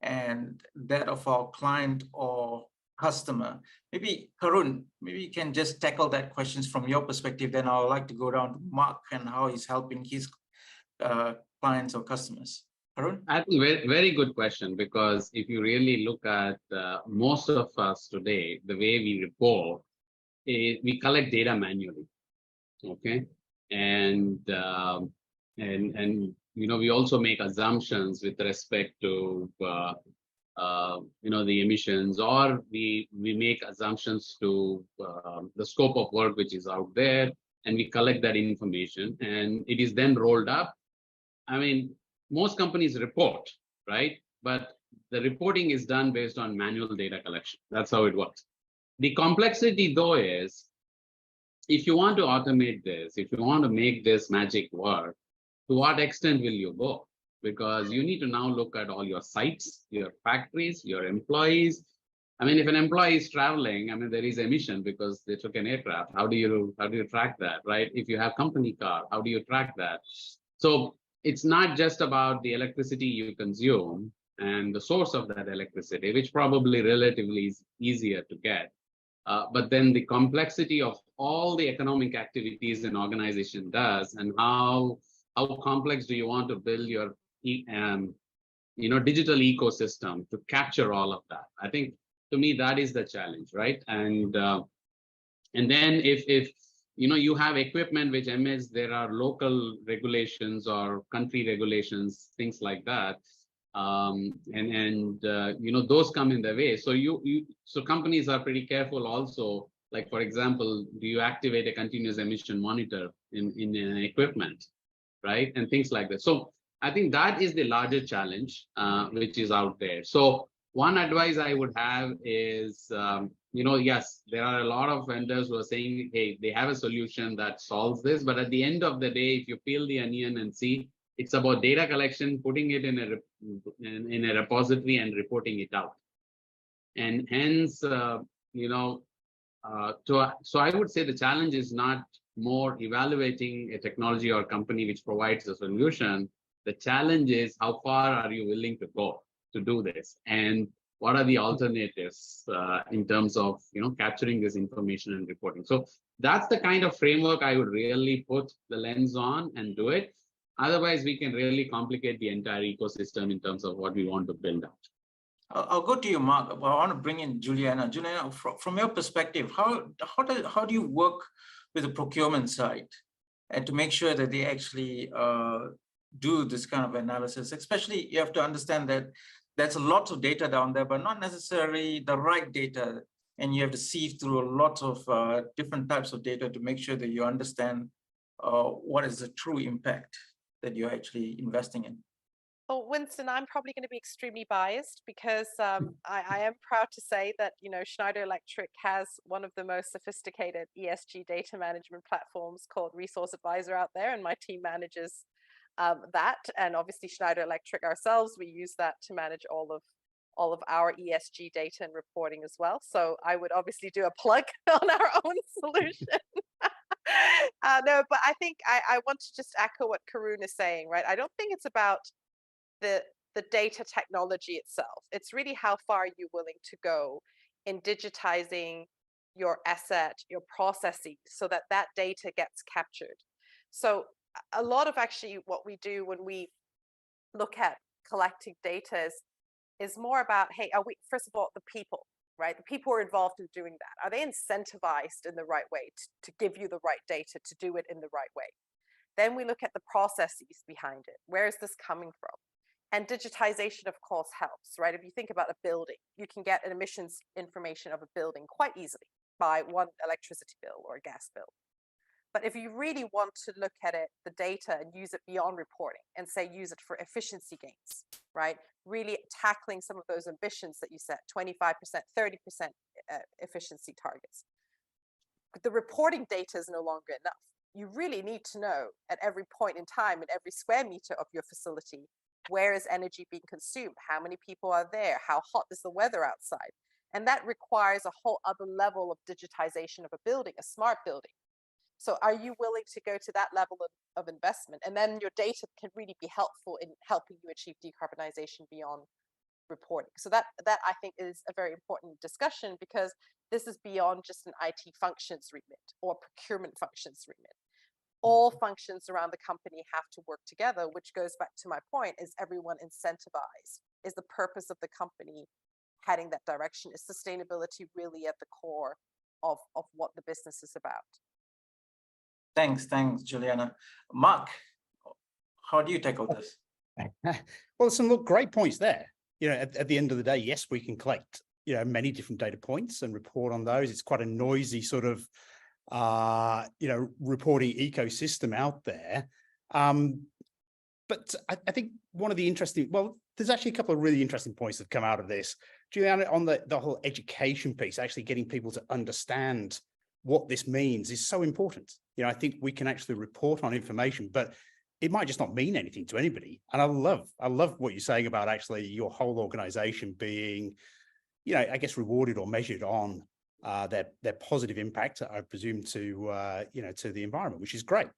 and that of our client or customer? Maybe Karun, maybe you can just tackle that questions from your perspective. Then I would like to go down to Mark and how he's helping his clients or customers? Karun? I think very, very good question, because if you really look at most of us today, the way we report is we collect data manually. Okay. And we also make assumptions with respect to the emissions, or we make assumptions to the scope of work which is out there, and we collect that information, and it is then rolled up. I mean, most companies report, right? But the reporting is done based on manual data collection. That's how it works. The complexity, though, is if you want to automate this, if you want to make this magic work, to what extent will you go? Because you need to now look at all your sites, your factories, your employees. I mean, if an employee is traveling, I mean, there is emission because they took an aircraft. How do you track that, right? If you have company car, how do you track that? So it's not just about the electricity you consume and the source of that electricity, which probably relatively is easier to get. But then the complexity of all the economic activities an organization does, and how complex do you want to build your digital ecosystem to capture all of that? I think, to me, that is the challenge, right? And then if you have equipment which emits, there are local regulations or country regulations, things like that. Those come in the way. So companies are pretty careful also. Like, for example, do you activate a continuous emission monitor in an equipment, right? And things like that. So I think that is the larger challenge which is out there. So one advice I would have is, yes, there are a lot of vendors who are saying, hey, they have a solution that solves this. But at the end of the day, if you peel the onion and see, it's about data collection, putting it in a repository and reporting it out. And hence, so I would say the challenge is not more evaluating a technology or company which provides a solution. The challenge is how far are you willing to go to do this, and what are the alternatives in terms of capturing this information and reporting. So that's the kind of framework I would really put the lens on and do it. Otherwise, we can really complicate the entire ecosystem in terms of what we want to build out. I'll go to you, Mark. I want to bring in Juliana. Juliana, from your perspective, how do you work with the procurement side and to make sure that they actually do this kind of analysis? Especially, you have to understand that there's lots of data down there, but not necessarily the right data. And you have to sieve through a lot of different types of data to make sure that you understand what is the true impact that you're actually investing in. Well, Winston, I'm probably going to be extremely biased because I am proud to say that, Schneider Electric has one of the most sophisticated ESG data management platforms called Resource Advisor out there, and my team manages that. And obviously Schneider Electric ourselves, we use that to manage all of our ESG data and reporting as well. So I would obviously do a plug on our own solution. No, but I think I want to just echo what Karun is saying, right? I don't think it's about the data technology itself. It's really how far are you willing to go in digitizing your asset, your processes, so that that data gets captured. So a lot of actually what we do when we look at collecting data is more about, hey, are we, first of all, the people, right? The people who are involved in doing that. Are they incentivized in the right way to give you the right data, to do it in the right way? Then we look at the processes behind it. Where is this coming from? And digitization, of course, helps, right? If you think about a building, you can get an emissions information of a building quite easily by one electricity bill or a gas bill. But if you really want to look at it, the data, and use it beyond reporting and say use it for efficiency gains, right? Really tackling some of those ambitions that you set, 25%, 30% efficiency targets. But the reporting data is no longer enough. You really need to know at every point in time, in every square meter of your facility, where is energy being consumed? How many people are there? How hot is the weather outside? And that requires a whole other level of digitization of a building, a smart building. So are you willing to go to that level of investment? And then your data can really be helpful in helping you achieve decarbonization beyond reporting. So that I think is a very important discussion, because this is beyond just an IT functions remit or procurement functions remit. all functions around the company have to work together, which goes back to my point, is everyone incentivized? Is the purpose of the company heading that direction? Is sustainability really at the core of what the business is about? Thanks, Juliana. Mark, how do you tackle this? Well, some great points there. At the end of the day, yes, we can collect, many different data points and report on those. It's quite a noisy sort of, reporting ecosystem out there. But I think one of the there's actually a couple of really interesting points that come out of this. Juliana, on the whole education piece, actually getting people to understand what this means is so important. I think we can actually report on information, but it might just not mean anything to anybody. And I love what you're saying about actually your whole organization being, I guess, rewarded or measured on their positive impact, I presume, to the environment, which is great.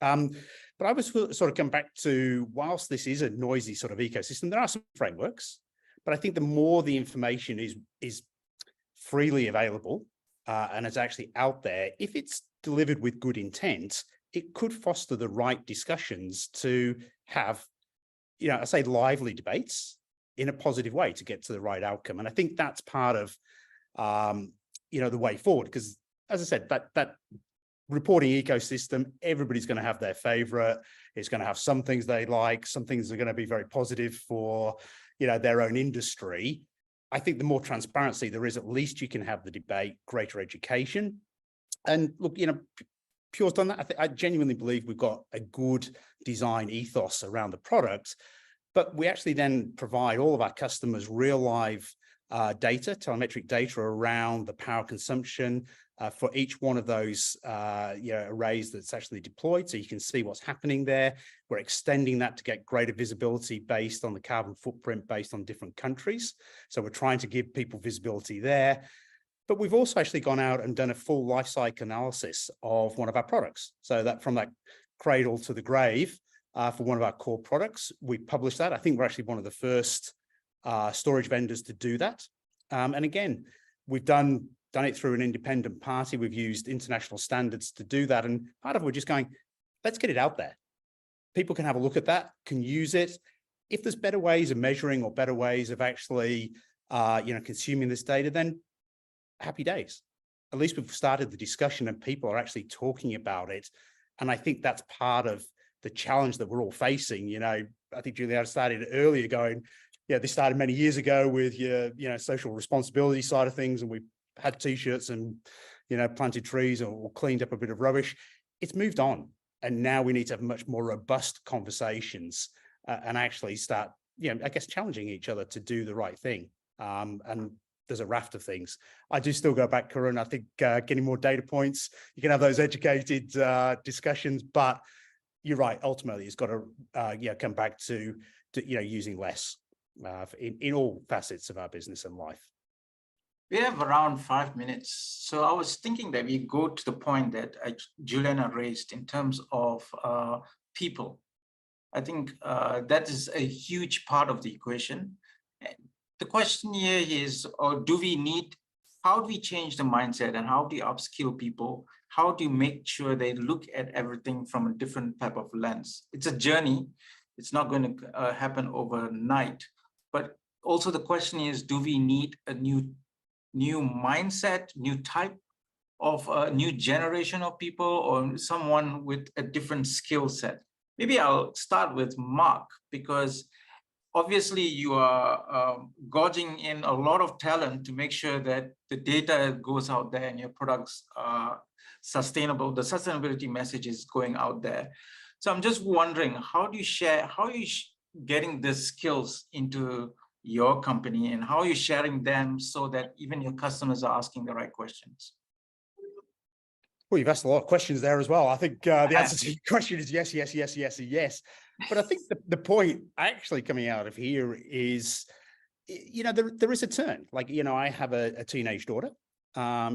But I was sort of come back to, whilst this is a noisy sort of ecosystem, there are some frameworks, but I think the more the information is freely available and it's actually out there, if it's delivered with good intent, it could foster the right discussions to have, I say, lively debates in a positive way to get to the right outcome. And I think that's part of, the way forward, because as I said, that reporting ecosystem, everybody's going to have their favorite. It's going to have some things they like, some things are going to be very positive for, their own industry. I think the more transparency there is, at least you can have the debate, greater education. And look, Pure's done that. I genuinely believe we've got a good design ethos around the product, but we actually then provide all of our customers real live data, telemetric data around the power consumption for each one of those arrays that's actually deployed, so you can see what's happening there. We're extending that to get greater visibility based on the carbon footprint based on different countries. So we're trying to give people visibility there. But we've also actually gone out and done a full life cycle analysis of one of our products. So that from that cradle to the grave for one of our core products, we published that. I think we're actually one of the first storage vendors to do that. And again, we've done it through an independent party. We've used international standards to do that. And part of it, we're just going, let's get it out there. People can have a look at that, can use it. If there's better ways of measuring or better ways of actually, consuming this data, then happy days. At least we've started the discussion and people are actually talking about it. And I think that's part of the challenge that we're all facing. I think Juliana started earlier going, this started many years ago with your, social responsibility side of things. And we had T-shirts and, planted trees or cleaned up a bit of rubbish. It's moved on. And now we need to have much more robust conversations and actually start, I guess, challenging each other to do the right thing. And there's a raft of things. I do still go back, Karun. I think getting more data points, you can have those educated discussions, but you're right. Ultimately, it's got to come back to using less in all facets of our business and life. We have around 5 minutes. So I was thinking that we go to the point that Juliana raised in terms of people. I think that is a huge part of the equation. The question here is, how do we change the mindset and how do you upskill people? How do you make sure they look at everything from a different type of lens? It's a journey. It's not going to happen overnight. But also the question is, do we need a new mindset, new type of new generation of people, or someone with a different skill set? Maybe I'll start with Mark, because obviously you are gorging in a lot of talent to make sure that the data goes out there and your products are sustainable. The sustainability message is going out there. So I'm just wondering, how are you getting these skills into your company, and how are you sharing them so that even your customers are asking the right questions? Well, you've asked a lot of questions there as well. I think the answer to your question is yes, yes, yes, yes, and yes. But I think the point actually coming out of here is, there is a turn. Like, I have a teenage daughter.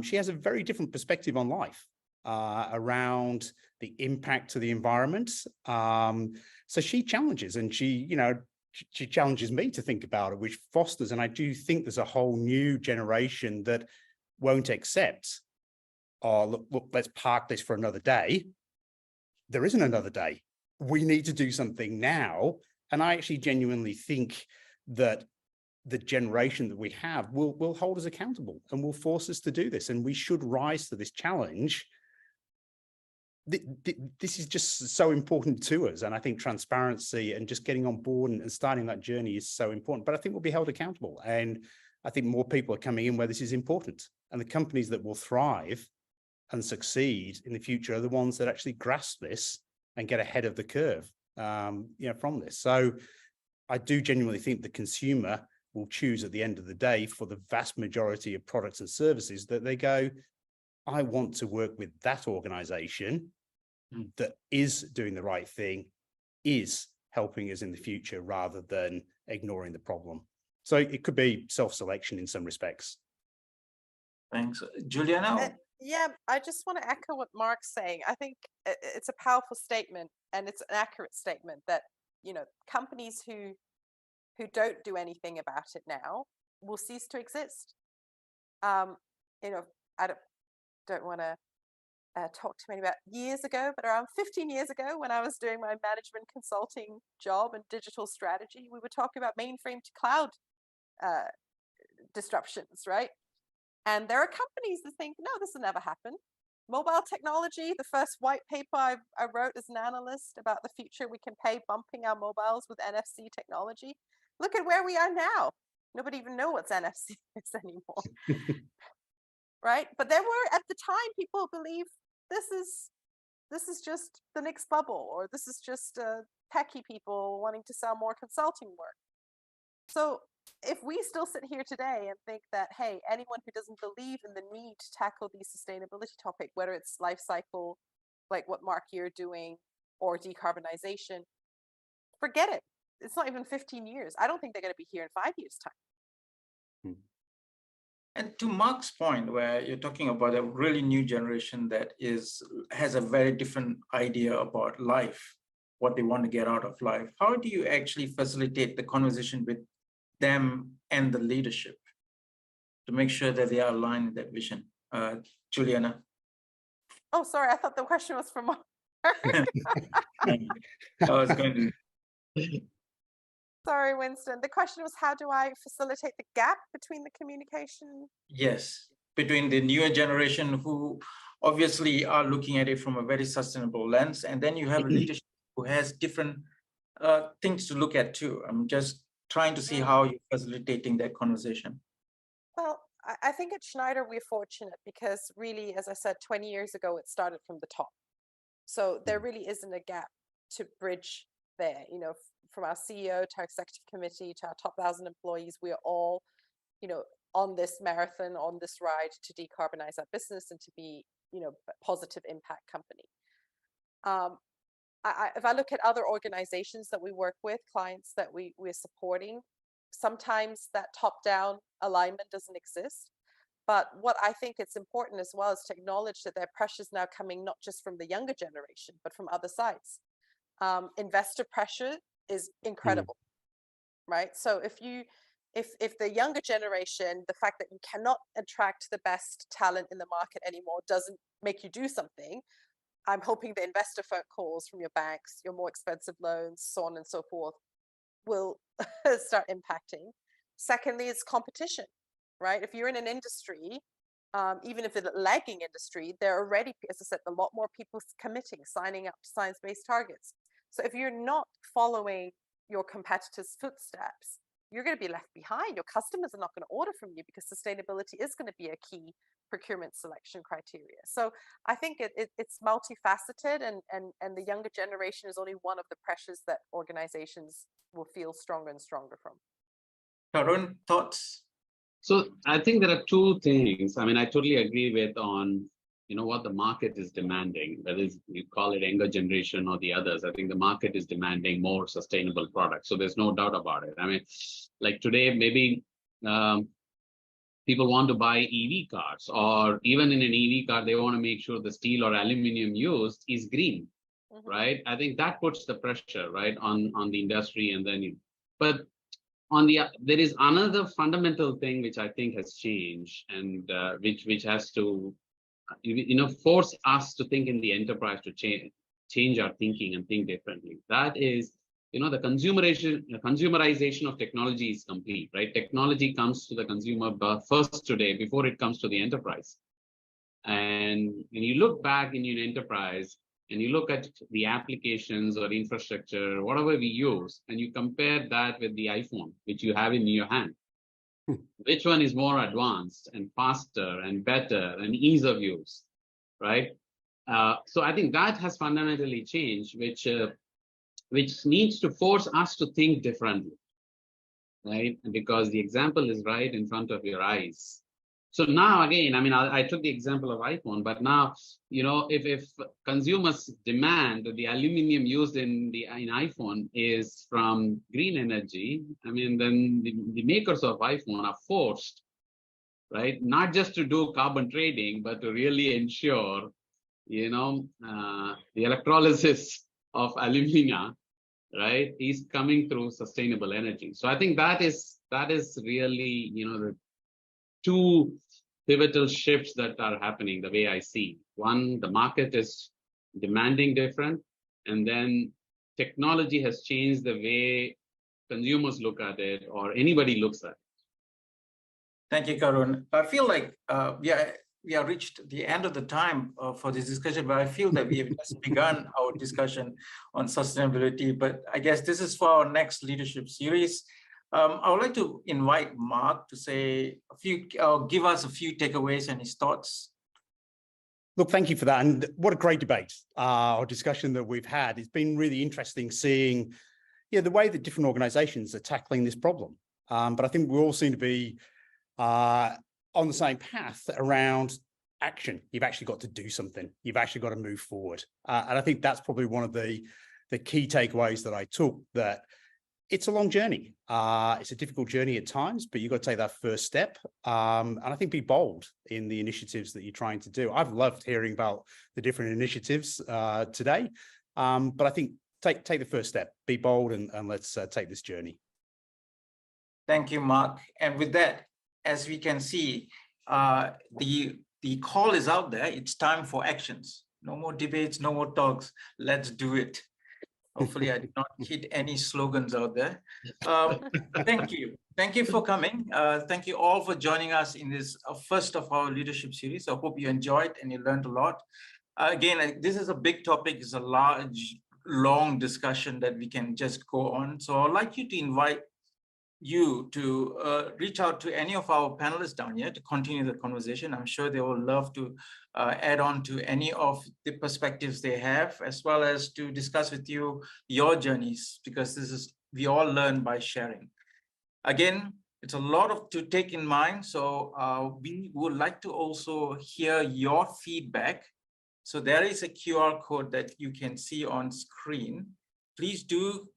She has a very different perspective on life around the impact to the environment. So she challenges, and she challenges me to think about it, which fosters. And I do think there's a whole new generation that won't accept, oh, look, let's park this for another day. there isn't another day. We need to do something now. And I actually genuinely think that the generation that we have will hold us accountable and will force us to do this. And we should rise to this challenge. This is just so important to us. And I think transparency and just getting on board and starting that journey is so important. But I think we'll be held accountable. And I think more people are coming in where this is important. And the companies that will thrive and succeed in the future are the ones that actually grasp this and get ahead of the curve, from this. So I do genuinely think the consumer will choose at the end of the day for the vast majority of products and services that they go, I want to work with that organization that is doing the right thing, is helping us in the future rather than ignoring the problem. So it could be self-selection in some respects. Thanks. Juliana? Yeah, I just want to echo what Mark's saying. I think it's a powerful statement, and it's an accurate statement that, companies who don't do anything about it now will cease to exist. I don't want to talk too many about years ago, but around 15 years ago, when I was doing my management consulting job and digital strategy, we were talking about mainframe to cloud disruptions, right? And there are companies that think, no, this will never happen. Mobile technology, the first white paper I wrote as an analyst about the future we can pay bumping our mobiles with NFC technology. Look at where we are now. Nobody even knows what NFC is anymore. Right? But there were, at the time, people believe this is just the next bubble, or this is just techie people wanting to sell more consulting work. So if we still sit here today and think that, hey, anyone who doesn't believe in the need to tackle these sustainability topics, whether it's life cycle, like what Mark, you're doing, or decarbonization, forget it. It's not even 15 years. I don't think they're going to be here in 5 years' time. And to Mark's point, where you're talking about a really new generation that has a very different idea about life, what they want to get out of life, how do you actually facilitate the conversation with them and the leadership to make sure that they are aligned with that vision? Juliana? Oh, sorry, I thought the question was from Mark. I was going to... Sorry, Winston. The question was, how do I facilitate the gap between the communication? Yes, between the newer generation who obviously are looking at it from a very sustainable lens, and then you have leadership who has different things to look at too. I'm just trying to see how you're facilitating that conversation. Well, I think at Schneider, we're fortunate because really, as I said, 20 years ago, it started from the top. So there really isn't a gap to bridge there, from our CEO to our executive committee to our top 1,000 employees, we are all, on this marathon, on this ride to decarbonize our business and to be, a positive impact company. If I look at other organizations that we work with, clients that we're supporting, sometimes that top-down alignment doesn't exist. But what I think it's important as well is to acknowledge that there are pressures now coming not just from the younger generation, but from other sides. Investor pressure is incredible, right? So if the younger generation, the fact that you cannot attract the best talent in the market anymore doesn't make you do something, I'm hoping the investor phone calls from your banks, your more expensive loans, so on and so forth, will start impacting. Secondly, it's competition, right? If you're in an industry, even if it's a lagging industry, there are already, as I said, a lot more people committing, signing up to science-based targets. So if you're not following your competitors' footsteps, you're going to be left behind. Your customers are not going to order from you because sustainability is going to be a key procurement selection criteria. So I think it's multifaceted, and the younger generation is only one of the pressures that organizations will feel stronger and stronger from. Karun, thoughts? So I think there are two things. I mean, I totally agree with on what the market is demanding, whether you call it younger generation or the others. I think the market is demanding more sustainable products. So there's no doubt about it. I mean, like today, maybe people want to buy EV cars, or even in an EV car, they want to make sure the steel or aluminum used is green, right? I think that puts the pressure, right, on the industry. And then, but there is another fundamental thing which I think has changed, and which has to force us to think in the enterprise to change, change our thinking and think differently. That is, the consumerization of technology is complete, right? Technology comes to the consumer first today before it comes to the enterprise. And when you look back in your enterprise and you look at the applications or infrastructure, whatever we use, and you compare that with the iPhone, which you have in your hand, which one is more advanced and faster and better and ease of use, right? So I think that has fundamentally changed, which needs to force us to think differently, right? Because the example is right in front of your eyes. So now again, I mean, I took the example of iPhone, but now, if consumers demand that the aluminum used in iPhone is from green energy, I mean, then the makers of iPhone are forced, right, not just to do carbon trading, but to really ensure, the electrolysis of alumina, right, is coming through sustainable energy. So I think that is really, the two pivotal shifts that are happening the way I see. One, the market is demanding different, and then technology has changed the way consumers look at it or anybody looks at it. Thank you, Karun. I feel like we have reached the end of the time for this discussion, but I feel that we have just begun our discussion on sustainability. But I guess this is for our next leadership series. I would like to invite Mark to say give us a few takeaways and his thoughts. Look, thank you for that. And what a great debate or discussion that we've had. It's been really interesting seeing the way that different organizations are tackling this problem. But I think we all seem to be on the same path around action. You've actually got to do something. You've actually got to move forward. And I think that's probably one of the key takeaways that I took, that it's a long journey. It's a difficult journey at times, but you've got to take that first step. And I think be bold in the initiatives that you're trying to do. I've loved hearing about the different initiatives today, but I think take the first step, be bold, and let's take this journey. Thank you, Mark. And with that, as we can see, the call is out there. It's time for actions. No more debates, no more talks. Let's do it. Hopefully I did not hit any slogans out there. Thank you. Thank you for coming. Thank you all for joining us in this first of our leadership series. I hope you enjoyed and you learned a lot. Again, this is a big topic. It's a large, long discussion that we can just go on. So I'd like you to invite you to reach out to any of our panelists down here to continue the conversation. I'm sure they will love to add on to any of the perspectives they have, as well as to discuss with you your journeys, because we all learn by sharing. Again, it's a lot to take in mind. So we would like to also hear your feedback. So there is a QR code that you can see on screen. Please do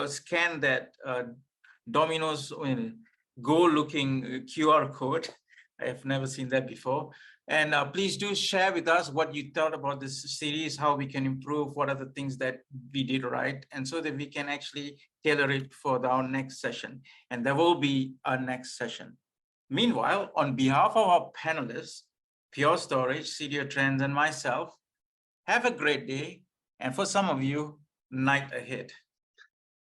scan that Domino's Go looking QR code. I have never seen that before. And please do share with us what you thought about this series, how we can improve, what are the things that we did right, and so that we can actually tailor it for our next session. And there will be a next session. Meanwhile, on behalf of our panelists, Pure Storage, CDOTrends, and myself, have a great day. And for some of you, night ahead.